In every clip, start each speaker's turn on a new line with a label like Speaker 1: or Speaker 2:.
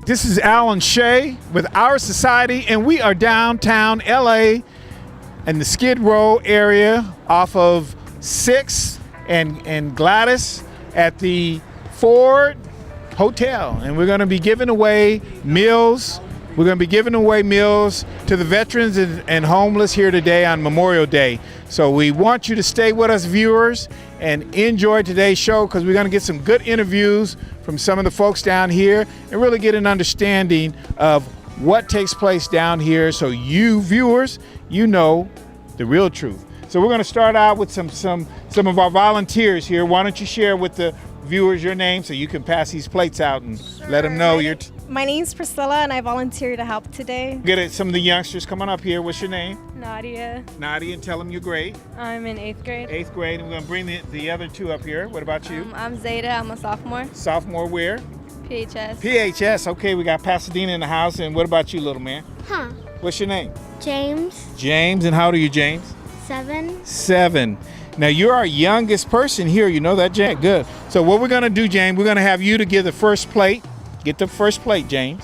Speaker 1: This is Alan Shea with Our Society, and we are downtown LA in the Skid Row area off of 6th and Gladys at the Ford Hotel. And we're going to be giving away meals. We're going to be giving away meals to the veterans and homeless here today on Memorial Day. So we want you to stay with us, viewers, and enjoy today's show, because we're going to get some good interviews from some of the folks down here and really get an understanding of what takes place down here, so you viewers, you know the real truth. So we're going to start out with some of our volunteers here. Why don't you share with the viewers your name so you can pass these plates out and let them know you're...
Speaker 2: My name's Priscilla, and I volunteer to help today.
Speaker 1: Get it, some of the youngsters coming up here. What's your name?
Speaker 2: Nadia.
Speaker 1: Nadia, and tell them your grade.
Speaker 2: I'm in 8th grade.
Speaker 1: 8th grade, and we're going to bring the other two up here. What about you?
Speaker 2: I'm Zeta. I'm a sophomore.
Speaker 1: Sophomore where?
Speaker 2: PHS.
Speaker 1: PHS, okay, we got Pasadena in the house. And what about you, little man?
Speaker 3: Huh.
Speaker 1: What's your name?
Speaker 3: James.
Speaker 1: James, and how old are you, James?
Speaker 3: 7.
Speaker 1: 7. Now, you're our youngest person here. You know that, James? Good. So what we're going to do, James, we're going to have you to give the first plate. Get the first plate, James.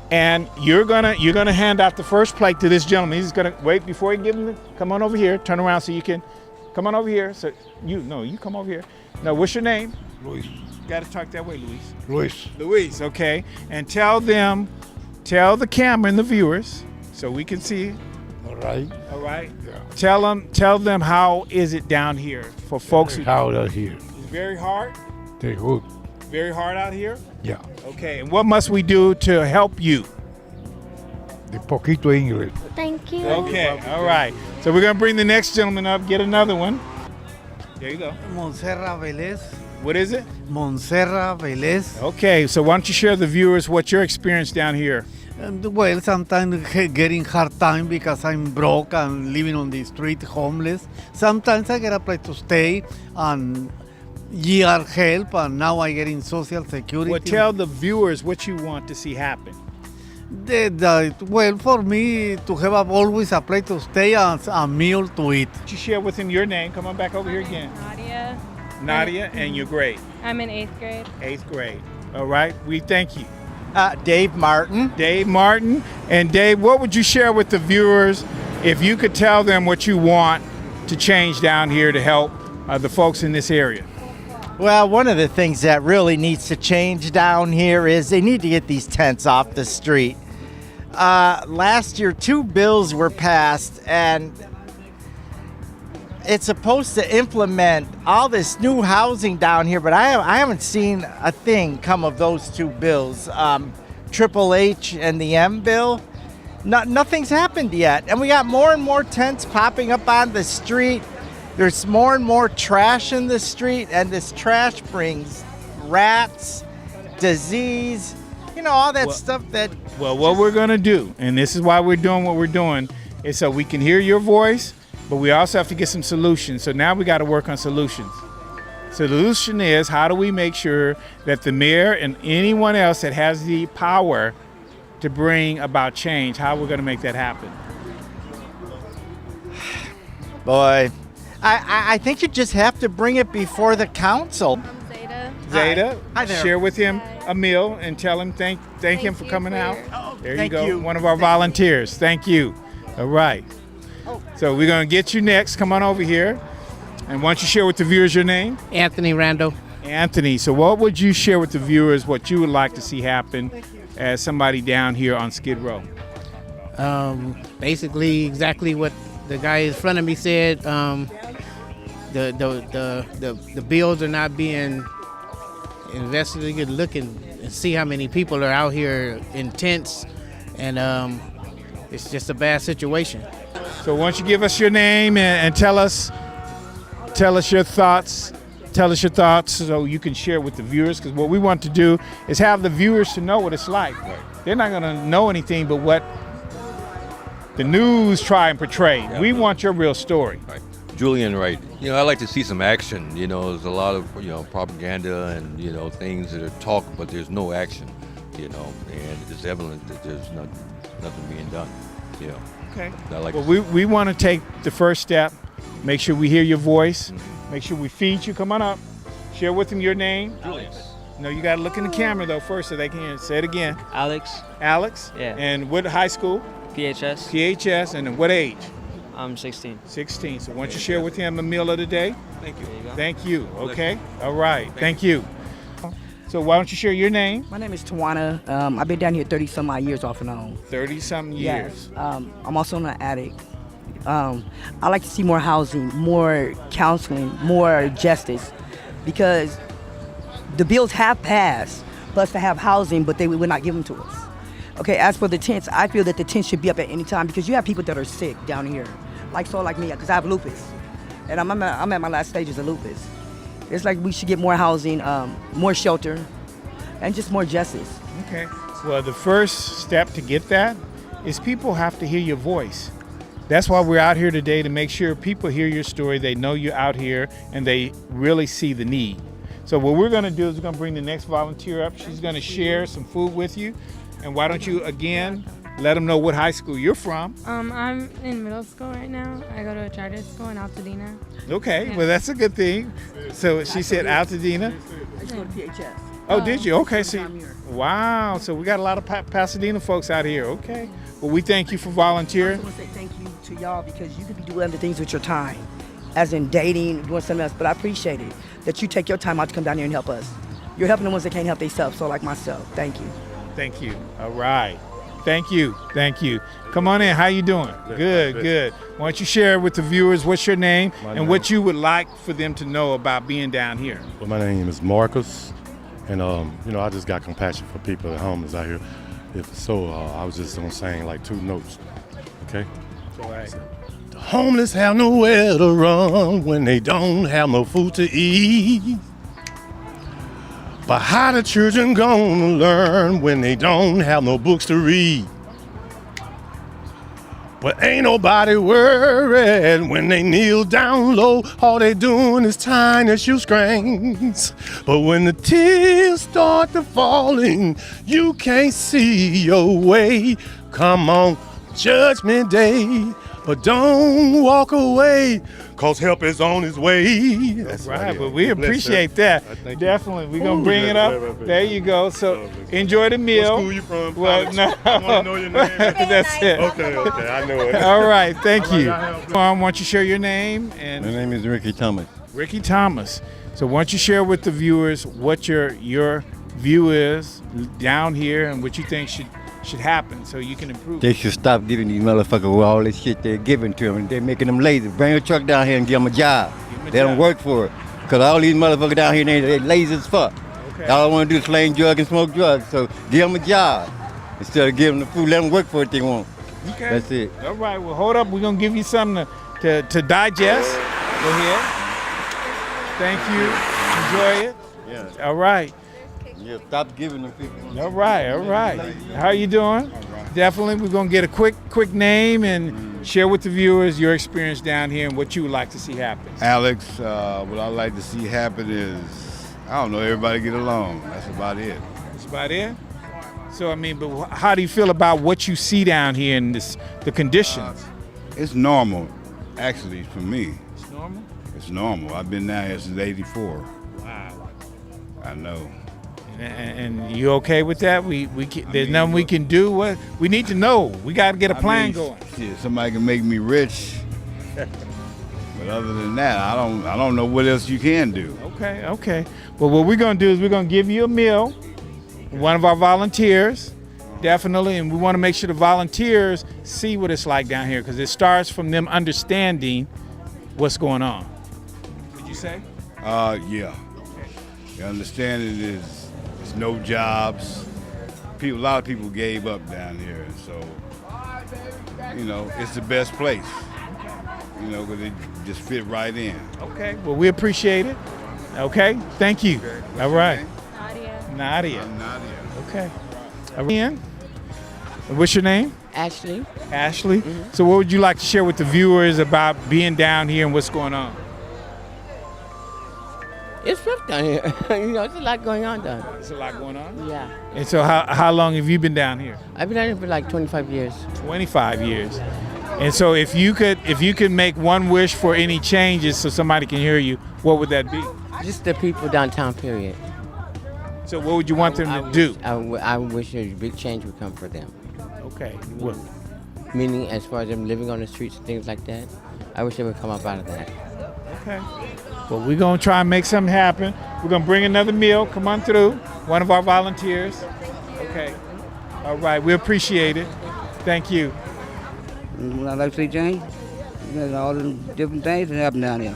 Speaker 1: And you're gonna hand out the first plate to this gentleman. He's gonna wait before you give him. Come on over here. Turn around so you can. Come on over here. So you come over here. Now, what's your name?
Speaker 4: Luis.
Speaker 1: Got to talk that way, Luis.
Speaker 4: Luis.
Speaker 1: Luis. Okay. And tell the camera and the viewers, so we can see.
Speaker 4: All right.
Speaker 1: All right.
Speaker 4: Yeah.
Speaker 1: Tell them how is it down here for folks who.
Speaker 4: How out here?
Speaker 1: It's very hard.
Speaker 4: They good.
Speaker 1: Very hard out here.
Speaker 4: Yeah.
Speaker 1: Okay. And what must we do to help you?
Speaker 4: De poquito English.
Speaker 3: Thank you.
Speaker 1: Okay, all right. So we're gonna bring the next gentleman up, get another one. There you go.
Speaker 5: Montserrat Velez.
Speaker 1: What is it?
Speaker 5: Montserrat Velez.
Speaker 1: Okay, so why don't you share the viewers what your experience down here?
Speaker 5: Well, sometimes getting hard time because I'm broke and living on the street, homeless. Sometimes I get a place to stay and year help, and now I get in social security.
Speaker 1: Well, tell the viewers what you want to see happen.
Speaker 5: Well, for me to have always a place to stay and a meal to eat.
Speaker 1: You share with him your name. Come on back over here again.
Speaker 2: Nadia.
Speaker 1: Nadia, and your grade.
Speaker 2: I'm in 8th grade.
Speaker 1: 8th grade. All right, we thank you.
Speaker 6: Dave Martin.
Speaker 1: Dave Martin. And Dave, what would you share with the viewers if you could tell them what you want to change down here to help the folks in this area?
Speaker 6: Well, one of the things that really needs to change down here is they need to get these tents off the street. Last year, 2 bills were passed, and it's supposed to implement all this new housing down here, but I haven't seen a thing come of those 2 bills. Triple H and the M bill, nothing's happened yet. And we got more and more tents popping up on the street. There's more and more trash in the street, and this trash brings rats, disease, all that stuff that...
Speaker 1: Well, what we're going to do, and this is why we're doing what we're doing, is so we can hear your voice, but we also have to get some solutions. So now we got to work on solutions. Solution is, how do we make sure that the mayor and anyone else that has the power to bring about change, how we're going to make that happen?
Speaker 6: Boy, I think you just have to bring it before the council.
Speaker 2: I'm Zeta.
Speaker 1: Zeta,
Speaker 6: Hi there.
Speaker 1: share with him a meal and tell him thank him for
Speaker 2: you
Speaker 1: coming
Speaker 2: for
Speaker 1: out.
Speaker 2: your-
Speaker 1: There you
Speaker 6: Thank
Speaker 1: go,
Speaker 6: you.
Speaker 1: one of our volunteers. Thank you. All right. So we're going to get you next. Come on over here. And why don't you share with the viewers your name?
Speaker 7: Anthony Rando.
Speaker 1: Anthony. So what would you share with the viewers what you would like to see happen as somebody down here on Skid Row?
Speaker 7: Basically, exactly what the guy in front of me said. The bills are not being investigated. Look and see how many people are out here in tents, and it's just a bad situation.
Speaker 1: So why don't you give us your name and tell us your thoughts. Tell us your thoughts so you can share with the viewers, because what we want to do is have the viewers to know what it's like. Right. They're not going to know anything but what the news try and portray. Yeah, we want your real story.
Speaker 8: Right. Julian, right. I'd like to see some action. There's a lot of, propaganda and, things that are talk, but there's no action, and it's evident that there's nothing being done,
Speaker 1: Okay.
Speaker 8: Like
Speaker 1: well, we want to take the first step, make sure we hear your voice, make sure we feed you. Come on up. Share with them your name. No, you got to look in the camera though first so they can hear. Say it again.
Speaker 9: Alex,
Speaker 1: Alex.
Speaker 9: Yeah.
Speaker 1: And what high school?
Speaker 9: PHS.
Speaker 1: PHS. And what age?
Speaker 9: I'm 16.
Speaker 1: 16. So why don't you share with him the meal of the day?
Speaker 9: Thank you. There you go.
Speaker 1: Thank you. Okay. All right. Thank you. So why don't you share your name?
Speaker 10: My name is Tawana. I've been down here 30 some odd years off and on.
Speaker 1: 30-something years.
Speaker 10: Yes. I'm also an addict. I like to see more housing, more counseling, more justice, because the bills have passed for us to have housing, but they would not give them to us. Okay, as for the tents, I feel that the tents should be up at any time because you have people that are sick down here, like me, because I have lupus, and I'm at my last stages of lupus. It's like we should get more housing, more shelter, and just more justice.
Speaker 1: Okay. Well, the first step to get that is people have to hear your voice. That's why we're out here today, to make sure people hear your story, they know you're out here, and they really see the need. So what we're gonna do is we're gonna bring the next volunteer up. She's gonna share some food with you. And why don't you, again, let them know what high school you're from.
Speaker 2: I'm in middle school right now. I go to a charter school in Altadena.
Speaker 1: Okay,
Speaker 2: Yeah.
Speaker 1: well, that's a good thing. So she said Altadena.
Speaker 10: I used to go to PHS.
Speaker 1: Oh, did you? Okay, so,
Speaker 10: I'm here.
Speaker 1: wow. So we got a lot of Pasadena folks out here. Okay. Well, we thank you for
Speaker 10: I
Speaker 1: volunteering.
Speaker 10: just want to say thank you to y'all because you could be doing other things with your time, as in dating, doing something else. But I appreciate it that you take your time out to come down here and help us. You're helping the ones that can't help themselves, so like myself. Thank you.
Speaker 1: Thank you. All right. Thank you. Thank you. Come on in. How you doing? Good. Why don't you share with the viewers what's your name and what you would like for them to know about being down here?
Speaker 11: Well, my name is Marcus, and I just got compassion for people that homeless out here. I was just gonna sing like 2 notes. Okay.
Speaker 1: All right.
Speaker 11: The homeless have nowhere to run when they don't have no food to eat. But how the children gonna learn when they don't have no books to read? But ain't nobody worried when they kneel down low. All they doing is tying their shoestrings. But when the tears start to falling, you can't see your way. Come on, Judgment Day, but don't walk away, 'cause help is on its way. That's
Speaker 1: Right, but we appreciate that. Definitely. We're going to bring it up. There you go. So enjoy the meal.
Speaker 11: What school you from?
Speaker 1: Well, no.
Speaker 11: I want to know your name.
Speaker 1: That's it.
Speaker 11: Okay, I know it.
Speaker 1: All right, thank you. Why don't you share your name? And
Speaker 12: My name is Ricky Thomas.
Speaker 1: Ricky Thomas. So why don't you share with the viewers what your view is down here and what you think should happen so you can improve.
Speaker 12: They should stop giving these motherfuckers all this shit they're giving to them. They're making them lazy. Bring a truck down here and give them a job. They don't work for it. Because all these motherfuckers down here, they're lazy as fuck.
Speaker 1: Okay.
Speaker 12: All I want to do is slang drugs and smoke drugs. So give them a job. Instead of giving them the food, let them work for what they want.
Speaker 1: Okay.
Speaker 12: That's it.
Speaker 1: All right, well, hold up. We're going to give you something to digest. Go ahead. Thank you. Enjoy it.
Speaker 12: Yeah.
Speaker 1: All right.
Speaker 12: Yeah, stop giving them people.
Speaker 1: All right. How you doing? Definitely. We're going to get a quick name and share with the viewers your experience down here and what you would like to see happen.
Speaker 13: Alex, what I like to see happen is, I don't know, everybody get along. That's about it.
Speaker 1: That's about it? So, I mean, but how do you feel about what you see down here in the conditions?
Speaker 13: It's normal, actually, for me.
Speaker 1: It's normal?
Speaker 13: It's normal. I've been down here since '84.
Speaker 1: Wow.
Speaker 13: I know.
Speaker 1: And you okay with that? There's nothing we can do. What we need to know. We got to get a plan going.
Speaker 13: Shit, somebody can make me rich, but other than that, I don't know what else you can do.
Speaker 1: Okay. Well, what we're gonna do is we're gonna give you a meal. One of our volunteers, definitely, and we want to make sure the volunteers see what it's like down here because it starts from them understanding what's going on. Would you say?
Speaker 13: Yeah. The understanding is there's no jobs. A lot of people gave up down here, so it's the best place. Because it just fit right in.
Speaker 1: Okay. Well, we appreciate it. Okay. Thank you. All right. Nadia. Okay. Ian, what's your name?
Speaker 14: Ashley.
Speaker 1: Ashley. So what would you like to share with the viewers about being down here and what's going on?
Speaker 14: It's rough down here. There's a lot going on down here.
Speaker 1: There's a lot going on?
Speaker 14: Yeah.
Speaker 1: And so how long have you been down here?
Speaker 14: I've been down here for like 25 years.
Speaker 1: 25 years. And so if you could make one wish for any changes so somebody can hear you, what would that be?
Speaker 14: Just the people downtown, period.
Speaker 1: So what would you want them to do?
Speaker 14: I wish a big change would come for them.
Speaker 1: Okay. Well,
Speaker 14: Meaning, as far as them living on the streets and things like that, I wish they would come up out of that.
Speaker 1: okay. Well, we're going to try and make something happen. We're going to bring another meal. Come on through. One of our volunteers. Okay. All right. We appreciate it. Thank you.
Speaker 15: When I like to see change, there's all the different things that happen down here.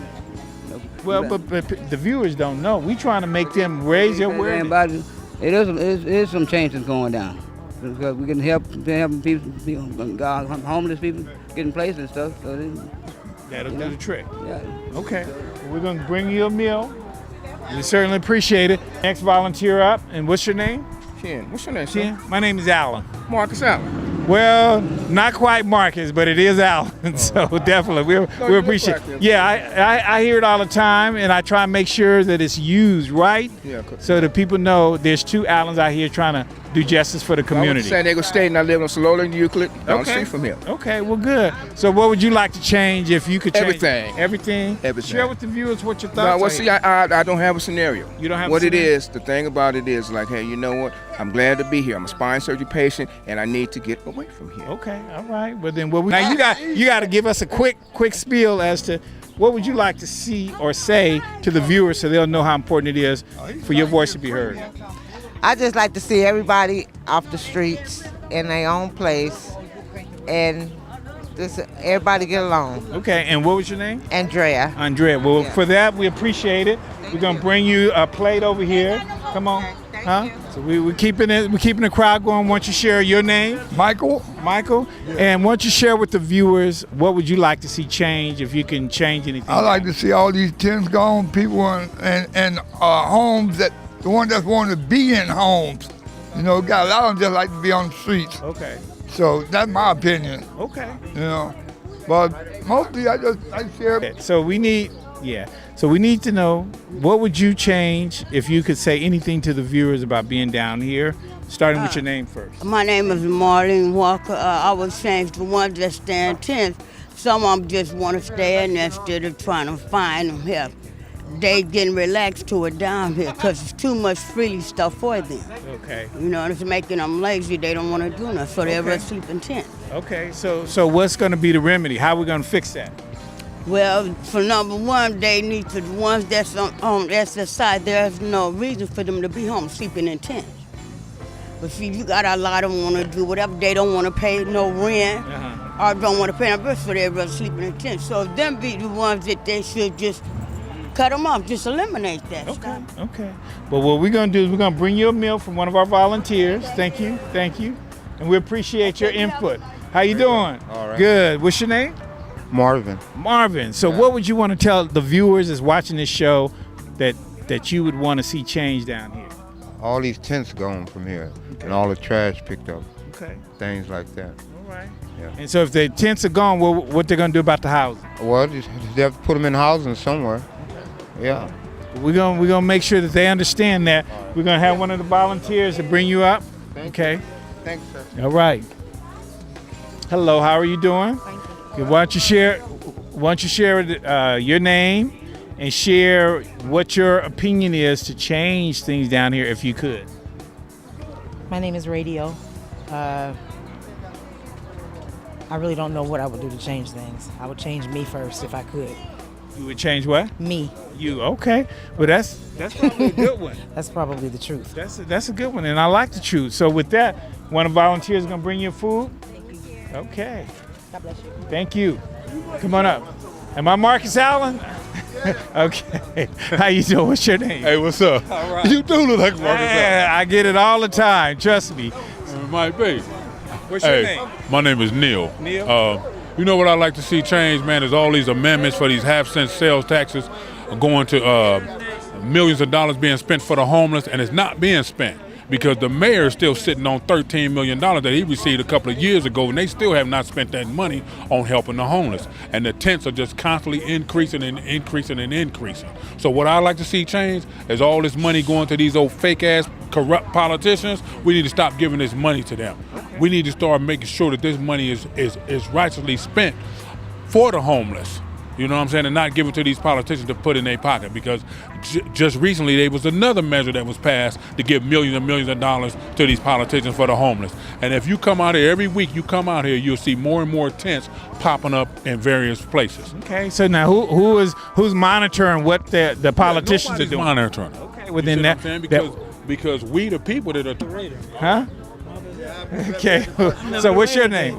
Speaker 1: Well, but the viewers don't know. We trying to make them raise their awareness.
Speaker 15: It is some changes going down. Because we can help people, homeless people, get in place and stuff. So
Speaker 1: that'll do the trick.
Speaker 15: Yeah.
Speaker 1: Okay. We're going to bring you a meal. We certainly appreciate it. Next volunteer up. And what's your name?
Speaker 16: Ken. What's your name,
Speaker 1: Ken?
Speaker 16: sir?
Speaker 1: My name is Alan.
Speaker 16: Marcus Allen.
Speaker 1: Well, not quite Marcus, but it is Alan. So definitely, we appreciate it. Yeah, I hear it all the time, and I try and make sure that it's used right, so that people know there's two Allens out here trying to do justice for the
Speaker 16: I went
Speaker 1: community.
Speaker 16: to San Diego State and I live on Solola and Euclid, down the street from here.
Speaker 1: Okay, well, good. So what would you like to change if you could change?
Speaker 16: Everything.
Speaker 1: Everything?
Speaker 16: Everything.
Speaker 1: Share with the viewers what your
Speaker 16: No,
Speaker 1: thoughts
Speaker 16: well,
Speaker 1: are.
Speaker 16: see, I don't have a scenario.
Speaker 1: You don't have
Speaker 16: what
Speaker 1: a
Speaker 16: it
Speaker 1: scenario?
Speaker 16: is, the thing about it is like, hey, you know what? I'm glad to be here. I'm a spine surgery patient, and I need to get away from here.
Speaker 1: Okay, all right. Well, then now you got to give us a quick spiel as to what would you like to see or say to the viewers so they'll know how important it is for your voice to be heard.
Speaker 17: I just like to see everybody off the streets in their own place and just everybody get along.
Speaker 1: Okay, and what was your name?
Speaker 17: Andrea.
Speaker 1: Andrea. Well, for that, we appreciate it. We're going to bring you a plate over here. Come on. Huh? So we're keeping the crowd going. Why don't you share your name?
Speaker 4: Michael.
Speaker 1: Michael. And why don't you share with the viewers what would you like to see change if you can change anything?
Speaker 4: I like to see all these tents gone, people and homes that the ones that want to be in homes. You know, got a lot of them just like to be on the streets.
Speaker 1: Okay.
Speaker 4: So that's my opinion.
Speaker 1: Okay.
Speaker 4: You know, but mostly I share.
Speaker 1: So we need to know, what would you change if you could say anything to the viewers about being down here, starting with your name first.
Speaker 18: My name is Marlene Walker. I would change the ones that stay in tents. Some of them just want to stay in there instead of trying to find them help. They getting relaxed to it down here because it's too much freely stuff for them.
Speaker 1: Okay.
Speaker 18: You know, it's making them lazy. They don't want to do nothing, so they'll just sleep in tents.
Speaker 1: Okay, so what's going to be the remedy? How are we going to fix that?
Speaker 18: Well, for number one, they need to, the ones that's on the side, there's no reason for them to be home sleeping in tents. But see, you got a lot of them want to do whatever. They don't want to pay no rent or don't want to pay no bills, so they're just sleeping in tents. So if them be the ones that they should just cut them off, just eliminate that.
Speaker 1: Okay. But what we're going to do is we're going to bring you a meal from one of our volunteers. Thank you. And we appreciate your input. How you doing?
Speaker 19: All right.
Speaker 1: Good. What's your name?
Speaker 19: Marvin.
Speaker 1: So what would you want to tell the viewers that's watching this show that you would want to see change down here?
Speaker 19: All these tents gone from here, and all the trash picked up.
Speaker 1: Okay.
Speaker 19: Things like that.
Speaker 1: All right.
Speaker 19: Yeah.
Speaker 1: And so if the tents are gone, what they're going to do about the housing?
Speaker 19: Well, they have to put them in housing somewhere. Yeah.
Speaker 1: We're gonna make sure that they understand that. We're gonna have one of the volunteers to bring you up. Okay.
Speaker 19: Thanks, sir.
Speaker 1: All right. Hello. How are you doing? Good. Why don't you share your name and share what your opinion is to change things down here, if you could.
Speaker 20: My name is Radio. I really don't know what I would do to change things. I would change me first if I could.
Speaker 1: You would change what?
Speaker 20: Me.
Speaker 1: You, okay. Well, that's probably a good one.
Speaker 20: That's probably the truth.
Speaker 1: That's a good one, and I like the truth. So with that, one of the volunteers is going to bring you food? Okay.
Speaker 20: God bless you.
Speaker 1: Thank you. Come on up. Am I Marcus Allen? Okay. How you doing? What's your name?
Speaker 21: Hey, what's up?
Speaker 1: All right.
Speaker 21: You do look like Marcus
Speaker 1: Yeah, I get it all the time. Trust me.
Speaker 21: It might be.
Speaker 1: What's your name?
Speaker 21: My name is Neil.
Speaker 1: Neil?
Speaker 21: You know what I'd like to see change, man, is all these amendments for these half-cent sales taxes going to millions of dollars being spent for the homeless, and it's not being spent because the mayor is still sitting on $13 million that he received a couple of years ago, and they still have not spent that money on helping the homeless. And the tents are just constantly increasing and increasing and increasing. So what I'd like to see change is all this money going to these old fake-ass corrupt politicians. We need to stop giving this money to them. We need to start making sure that this money is righteously spent for the homeless. You know what I'm saying? And not give it to these politicians to put in their pocket, because just recently there was another measure that was passed to give millions and millions of dollars to these politicians for the homeless. And if you come out here every week, you'll see more and more tents popping up in various places.
Speaker 1: Okay, so now who's monitoring what the politicians are doing?
Speaker 21: Monitoring.
Speaker 1: Okay, within that,
Speaker 21: because we the people that are.
Speaker 1: Huh? Okay. So what's your name?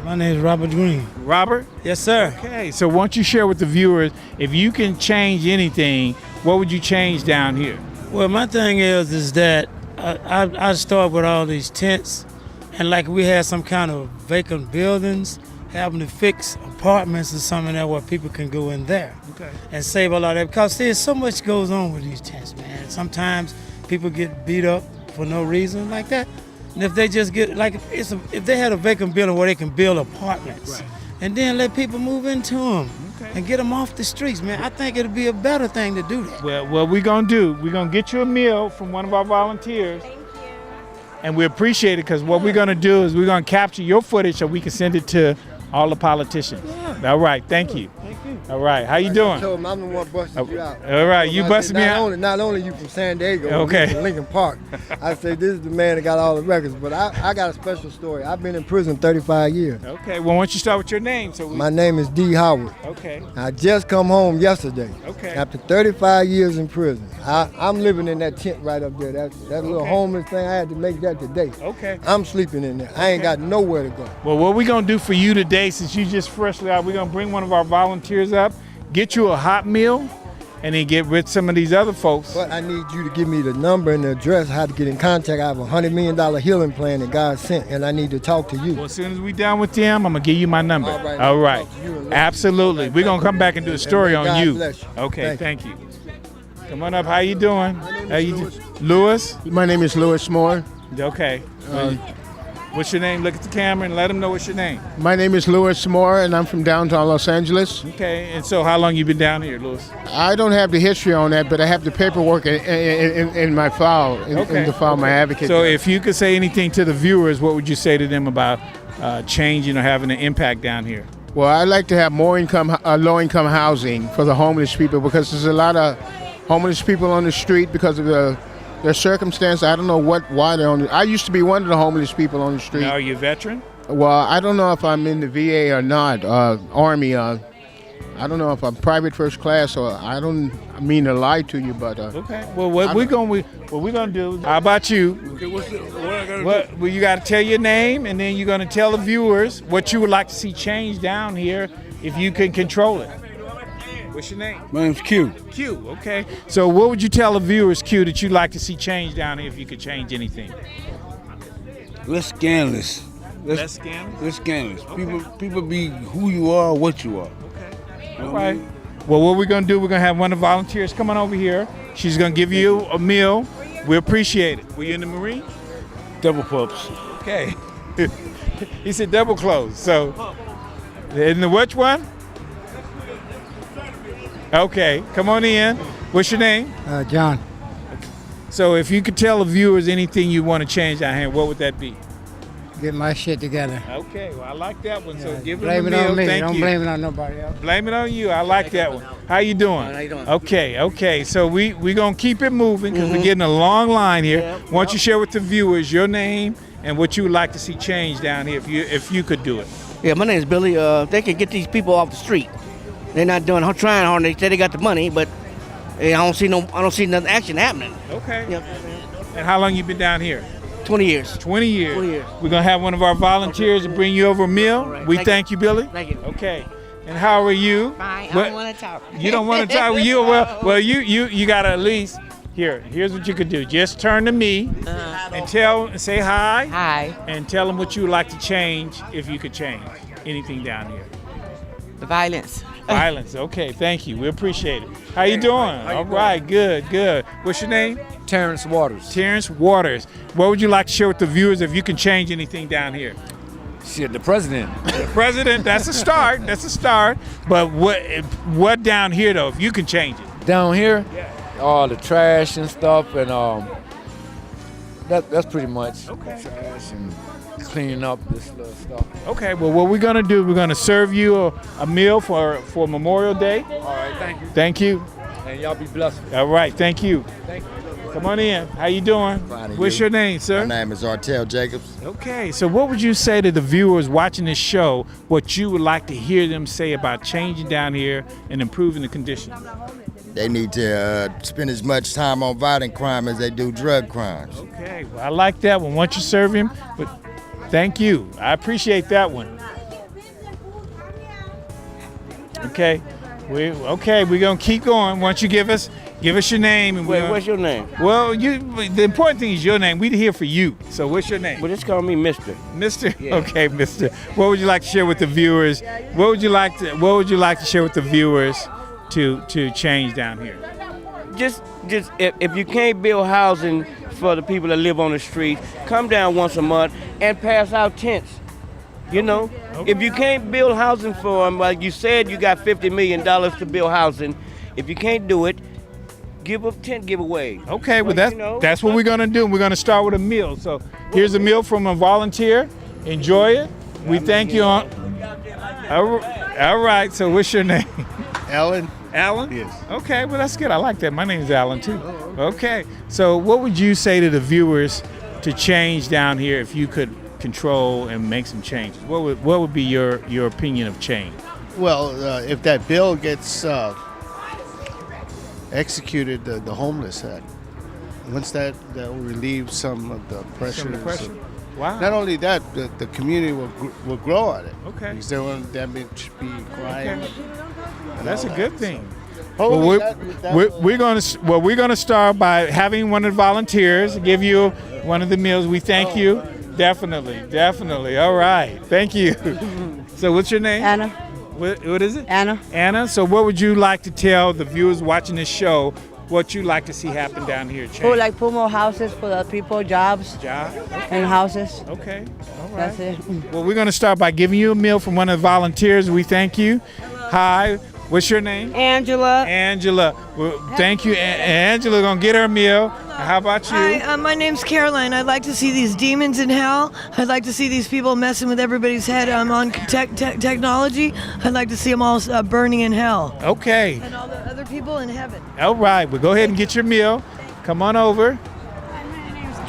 Speaker 3: My name is Robert Green.
Speaker 1: Robert?
Speaker 3: Yes, sir.
Speaker 1: Okay. So why don't you share with the viewers, if you can change anything, what would you change down here?
Speaker 3: Well, my thing is that I start with all these tents, and like we had some kind of vacant buildings, having to fix apartments or something that where people can go in there.
Speaker 1: Okay.
Speaker 3: And save a lot of that, because there's so much goes on with these tents, man. Sometimes people get beat up for no reason like that. And if they just get, like, if they had a vacant building where they can build apartments, right, and then let people move into them, okay, and get them off the streets, man, I think it'd be a better thing to do that.
Speaker 1: Well, what we're going to do, we're going to get you a meal from one of our volunteers. Thank you. And we appreciate it, because what we're going to do is we're going to capture your footage so we can send it to all the politicians. Yeah. All right, thank you. Thank you. All right, how you doing?
Speaker 22: I told him I'm the one busting you out.
Speaker 1: All right, you busted me out?
Speaker 22: Not only you from San Diego,
Speaker 1: okay,
Speaker 22: from Lincoln Park. I say this is the man that got all the records, but I got a special story. I've been in prison 35 years.
Speaker 1: Okay, well, why don't you start with your name?
Speaker 22: My name is D. Howard.
Speaker 1: Okay.
Speaker 22: I just come home yesterday.
Speaker 1: Okay.
Speaker 22: After 35 years in prison. I'm living in that tent right up there. That little homeless thing, I had to make that today.
Speaker 1: Okay.
Speaker 22: I'm sleeping in there. I ain't got nowhere to go.
Speaker 1: Well, what we're going to do for you today, since you just freshly out, we're going to bring one of our volunteers up, get you a hot meal, and then get rid of some of these other folks.
Speaker 22: But I need you to give me the number and the address, how to get in contact. I have a $100 million healing plan that God sent, and I need to talk to you.
Speaker 1: Well, as soon as we done with them, I'm going to give you my number. All right. Absolutely. We're going to come back and do a story on you.
Speaker 22: Bless you.
Speaker 1: Okay, thank you. Come on up. How you doing? How you doing? Lewis?
Speaker 23: My name is Lewis Moore.
Speaker 1: Okay. What's your name? Look at the camera and let them know what's your name.
Speaker 23: My name is Lewis Moore, and I'm from downtown Los Angeles.
Speaker 1: Okay, and so how long you been down here, Lewis?
Speaker 23: I don't have the history on that, but I have the paperwork in my file, in the file, my advocate.
Speaker 1: So if you could say anything to the viewers, what would you say to them about changing or having an impact down here?
Speaker 23: Well, I'd like to have more low-income housing for the homeless people, because there's a lot of homeless people on the street because of their circumstance. I don't know why they're on I used to be one of the homeless people on the street.
Speaker 1: Now, are you a veteran?
Speaker 23: Well, I don't know if I'm in the VA or not, Army. I don't know if I'm private first class, or I don't mean to lie to you, but...
Speaker 1: okay, well, what we're gonna do, how about you?
Speaker 21: Okay, what I gotta do?
Speaker 1: Well, you got to tell your name, and then you're going to tell the viewers what you would like to see change down here if you can control it. What's your name?
Speaker 22: My name's Q.
Speaker 1: Q, okay. So what would you tell the viewers, Q, that you'd like to see change down here if you could change anything?
Speaker 22: Less scandalous.
Speaker 1: Less scandalous?
Speaker 22: Less scandalous.
Speaker 1: Okay.
Speaker 22: People be who you are, what you are.
Speaker 1: Okay. All right. Well, what we're going to do, we're going to have one of the volunteers come on over here. She's going to give you a meal. We appreciate it. Were you in the Marine?
Speaker 22: Double pups.
Speaker 1: Okay. He said double clothes. So, in the which one? Okay, come on in. What's your name?
Speaker 22: John.
Speaker 1: So if you could tell the viewers anything you want to change down here, what would that be?
Speaker 22: Get my shit together.
Speaker 1: Okay, well, I like that one. So give
Speaker 22: Blame
Speaker 1: them
Speaker 22: it
Speaker 1: a meal.
Speaker 22: on me.
Speaker 1: Thank
Speaker 22: Don't
Speaker 1: you.
Speaker 22: blame it on nobody else.
Speaker 1: Blame it on you. I like that one. How you doing?
Speaker 22: How you doing?
Speaker 1: Okay. So we're going to keep it moving because we're getting a long line here. Why don't you share with the viewers your name and what you would like to see change down here if you could do it?
Speaker 24: Yeah, my name is Billy. They can get these people off the street. They're not trying hard. They say they got the money, but I don't see nothing action happening.
Speaker 1: Okay.
Speaker 24: Yep.
Speaker 1: And how long you been down here?
Speaker 24: 20 years.
Speaker 1: 20 years.
Speaker 24: 20 years.
Speaker 1: We're going to have one of our volunteers to bring you over a meal.
Speaker 24: Right.
Speaker 1: We thank you, Billy.
Speaker 24: Thank you.
Speaker 1: Okay. And how are you?
Speaker 25: Fine. I don't want to talk.
Speaker 1: You don't want to talk with you? Well, you got to at least, here's what you could do. Just turn to me and say hi.
Speaker 25: Hi.
Speaker 1: And tell them what you would like to change if you could change anything down here.
Speaker 25: The violence.
Speaker 1: Violence. Okay, thank you. We appreciate it. How you doing? All right, good. What's your name?
Speaker 26: Terrence Waters.
Speaker 1: Terrence Waters. What would you like to share with the viewers if you can change anything down here?
Speaker 26: Shit, the president.
Speaker 1: The president, that's a start. But what down here, though, if you can change it?
Speaker 26: Down here?
Speaker 1: Yeah.
Speaker 26: All the trash and stuff, and that's pretty much.
Speaker 1: Okay.
Speaker 26: Trash and cleaning up this little stuff.
Speaker 1: Okay, well, what we're gonna do, we're gonna serve you a meal for Memorial Day.
Speaker 26: All right, thank you.
Speaker 1: Thank you.
Speaker 26: And y'all be blessed.
Speaker 1: All right, thank you.
Speaker 26: Thank you.
Speaker 1: Come on in. How you doing?
Speaker 2: Fine,
Speaker 1: What's your name, sir?
Speaker 2: My name is Artel Jacobs.
Speaker 1: Okay, so what would you say to the viewers watching this show, what you would like to hear them say about changing down here and improving the conditions?
Speaker 2: They need to spend as much time on violent crime as they do drug crimes.
Speaker 1: Okay, well, I like that one. Once you serve him, but thank you. I appreciate that one. Okay, we're gonna keep going. Once you give us your name. And
Speaker 24: Wait, what's your name?
Speaker 1: Well, the important thing is your name. We're here for you. So what's your name?
Speaker 24: Well, just call me Mister.
Speaker 1: Mister?
Speaker 24: Yeah.
Speaker 1: Okay, Mister. What would you like to share with the viewers? What would you like to share with the viewers to change down here?
Speaker 24: Just if you can't build housing for the people that live on the street, come down once a month and pass out tents. You know, if you can't build housing for them, like you said, you got $50 million to build housing. If you can't do it, give up tent giveaway.
Speaker 1: Okay, well that's what we're gonna do. We're gonna start with a meal. So here's a meal from a volunteer. Enjoy it. We thank you. All right. So what's your name?
Speaker 11: Alan.
Speaker 1: Alan?
Speaker 11: Yes.
Speaker 1: Okay, well that's good. I like that. My name is Alan too. Okay. So what would you say to the viewers to change down here if you could control and make some changes? What would be your opinion of change?
Speaker 11: Well, if that bill gets executed, the Homeless Act, once that will relieve some of the pressures.
Speaker 1: Wow.
Speaker 11: Not only that, the community will grow on it.
Speaker 1: Okay.
Speaker 11: Because there won't that much be crime.
Speaker 1: Okay. That's a good thing.
Speaker 11: Hopefully
Speaker 1: We're gonna start by having one of the volunteers give you one of the meals. We thank you. Definitely. All right. Thank you. So what's your name?
Speaker 10: Anna.
Speaker 1: What is it?
Speaker 10: Anna.
Speaker 1: Anna. So what would you like to tell the viewers watching this show what you'd like to see happen down here?
Speaker 10: Put more houses for the people, jobs. And houses.
Speaker 1: Okay. All right.
Speaker 10: That's it.
Speaker 1: Well, we're going to start by giving you a meal from one of the volunteers. We thank you. Hi. What's your name?
Speaker 5: Angela.
Speaker 1: Angela. Well, thank you. Angela going to get her meal. How about you?
Speaker 5: Hi, my name's Caroline. I'd like to see these demons in hell. I'd like to see these people messing with everybody's head on technology. I'd like to see them all burning in hell.
Speaker 1: Okay.
Speaker 5: And all the other people in heaven.
Speaker 1: All right. Well, go ahead and get your meal. Come on over.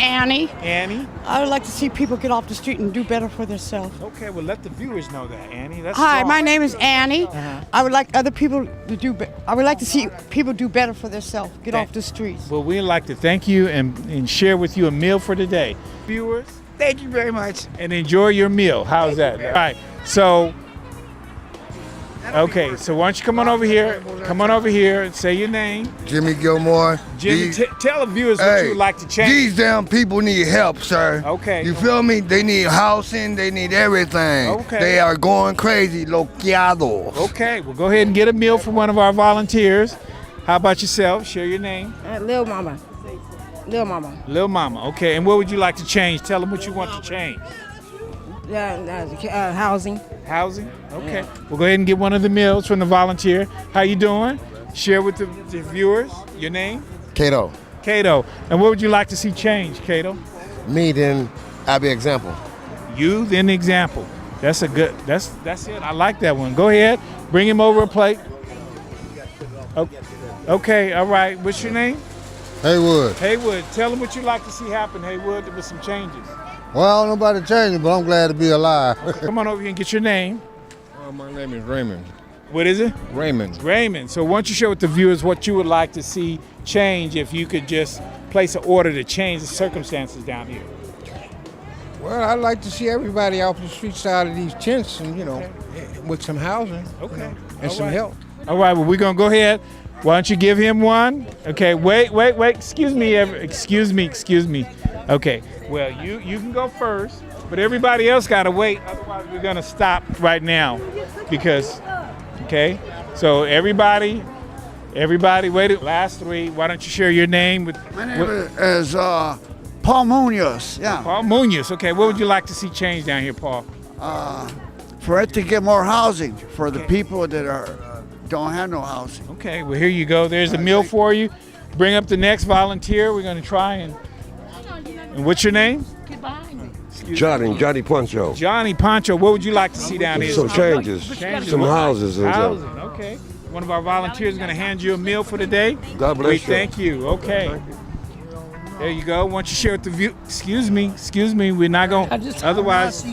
Speaker 6: Annie.
Speaker 1: Annie.
Speaker 6: I would like to see people get off the street and do better for themselves.
Speaker 1: Okay, well, let the viewers know that, Annie. That's
Speaker 6: Hi,
Speaker 1: strong.
Speaker 6: my name is Annie.
Speaker 1: Uh-huh.
Speaker 6: I would like other people to do. I would like to see people do better for themselves. Get off the streets.
Speaker 1: Well, we'd like to thank you and share with you a meal for today. Viewers,
Speaker 7: thank you very much.
Speaker 1: And enjoy your meal. How's that? All right. So, okay. So why don't you come on over here? Come on over here and say your name.
Speaker 4: Jimmy Gilmore.
Speaker 1: Jimmy, tell the viewers what you would like to change.
Speaker 4: These damn people need help, sir.
Speaker 1: Okay.
Speaker 4: You feel me? They need housing. They need everything.
Speaker 1: Okay.
Speaker 4: They are going crazy. Loqueados.
Speaker 1: Okay. Well, go ahead and get a meal from one of our volunteers. How about yourself? Share your name.
Speaker 6: Lil Mama. Lil Mama.
Speaker 1: Lil Mama. Okay. And what would you like to change? Tell them what you want to change.
Speaker 6: Housing.
Speaker 1: Housing? Okay. We'll go ahead and get one of the meals from the volunteer. How you doing? Share with the viewers your name.
Speaker 2: Cato.
Speaker 1: Cato. And what would you like to see change, Cato?
Speaker 2: Me, then I'll be example.
Speaker 1: You, then the example. That's a good, that's it. I like that one. Go ahead. Bring him over a plate. Okay, all right. What's your name?
Speaker 2: Haywood.
Speaker 1: Haywood. Tell them what you'd like to see happen, Haywood, with some changes.
Speaker 2: Well, I don't know about the changing, but I'm glad to be alive.
Speaker 1: Come on over here and get your name.
Speaker 2: My name is Raymond.
Speaker 1: What is it?
Speaker 2: Raymond.
Speaker 1: Raymond. So why don't you share with the viewers what you would like to see change if you could just place an order to change the circumstances down here?
Speaker 22: Well, I'd like to see everybody off the street side of these tents and, with some housing.
Speaker 1: Okay.
Speaker 22: And some help.
Speaker 1: All right, well, we're going to go ahead. Why don't you give him one? Okay, wait. Excuse me. Okay, well, you can go first, but everybody else got to wait. Otherwise, we're going to stop right now because, okay? So everybody, wait. Last three, why don't you share your name?
Speaker 8: My name is Paul Munoz, yeah.
Speaker 1: Paul Munoz, okay. What would you like to see change down here, Paul?
Speaker 8: For it to get more housing for the people that don't have no housing.
Speaker 1: Okay, well, here you go. There's a meal for you. Bring up the next volunteer. We're going to try and what's your name?
Speaker 7: Johnny Poncho.
Speaker 1: Johnny Poncho, what would you like to see down here?
Speaker 7: Some changes, some houses and
Speaker 1: Housing,
Speaker 7: stuff.
Speaker 1: okay. One of our volunteers is going to hand you a meal for the day.
Speaker 7: God bless
Speaker 1: We
Speaker 7: you.
Speaker 1: thank you. Okay. There you go. Why don't you share with the view? Excuse me. We're not going to. Otherwise,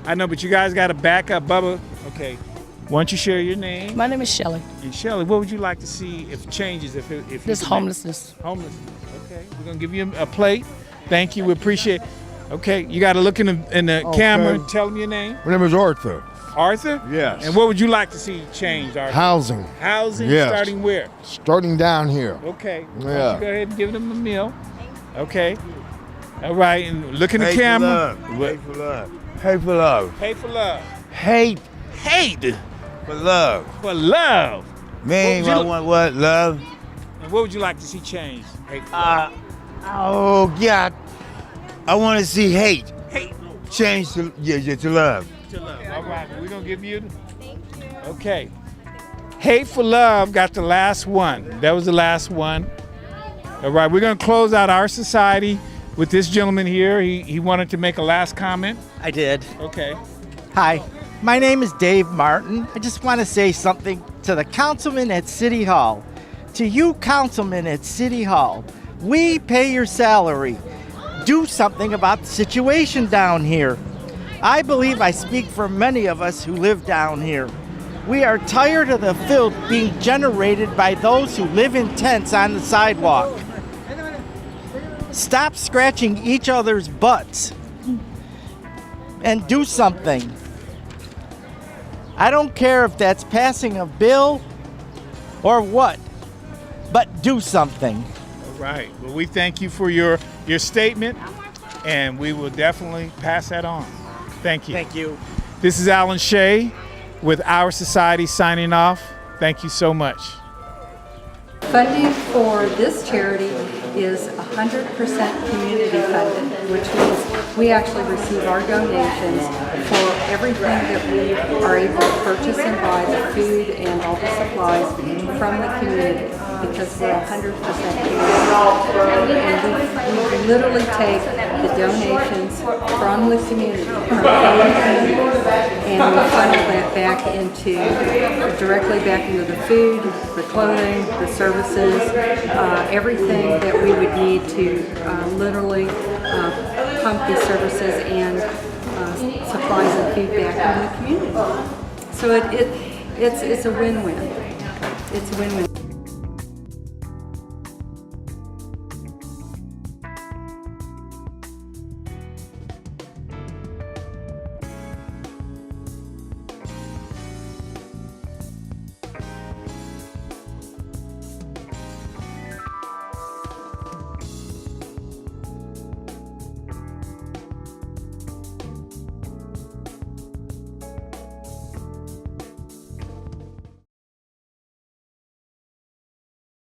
Speaker 1: I know, but you guys got to back up. Bubba, okay. Why don't you share your name?
Speaker 9: My name is Shelly.
Speaker 1: And Shelly, what would you like to see if changes? If
Speaker 9: This homelessness.
Speaker 1: Homelessness. Okay. We're going to give you a plate. Thank you. We appreciate it. Okay. You got to look in the camera and tell them your name.
Speaker 12: My name is Arthur.
Speaker 1: Arthur?
Speaker 12: Yes.
Speaker 1: And what would you like to see change, Arthur?
Speaker 12: Housing.
Speaker 1: Housing?
Speaker 12: Yes.
Speaker 1: Starting where?
Speaker 12: Starting down here.
Speaker 1: Okay. Why don't
Speaker 12: Yeah.
Speaker 1: you go ahead and give them a meal. Okay. All right. And look in the
Speaker 12: Pay for
Speaker 1: camera.
Speaker 12: love. Pay for love. Pay for love.
Speaker 1: Pay for love.
Speaker 12: Hate
Speaker 1: Hate
Speaker 12: for love.
Speaker 1: for love.
Speaker 12: Man,
Speaker 1: What would
Speaker 12: I
Speaker 1: you-
Speaker 12: want what? Love?
Speaker 1: And what would you like to see change? Hate for
Speaker 12: Oh, God. I want to see hate.
Speaker 1: Hate.
Speaker 12: Change to, to love.
Speaker 1: To love. All right. We're going to give you. Okay. Hate for love got the last one. That was the last one. All right. We're going to close out our society with this gentleman here. He wanted to make a last comment.
Speaker 13: I did.
Speaker 1: Okay.
Speaker 13: Hi, my name is Dave Martin. I just want to say something to the councilman at City Hall. To you councilmen at City Hall, we pay your salary. Do something about the situation down here. I believe I speak for many of us who live down here. We are tired of the filth being generated by those who live in tents on the sidewalk. Stop scratching each other's butts and do something. I don't care if that's passing a bill or what, but do something.
Speaker 1: All right. Well, we thank you for your statement, and we will definitely pass that on. Thank you.
Speaker 13: Thank you.
Speaker 1: This is Alan Shea with Our Society signing off. Thank you so much.
Speaker 14: Funding for this charity is 100% community funded, which means we actually receive our donations for everything that we are able to purchase and buy, the food and all the supplies from the community, because we're 100% community. And we literally take the donations from the community, and we funnel that back directly back into the food, the clothing, the services, everything that we would need to literally pump these services and supplies and food back into the community. So it's a win-win. It's a win-win.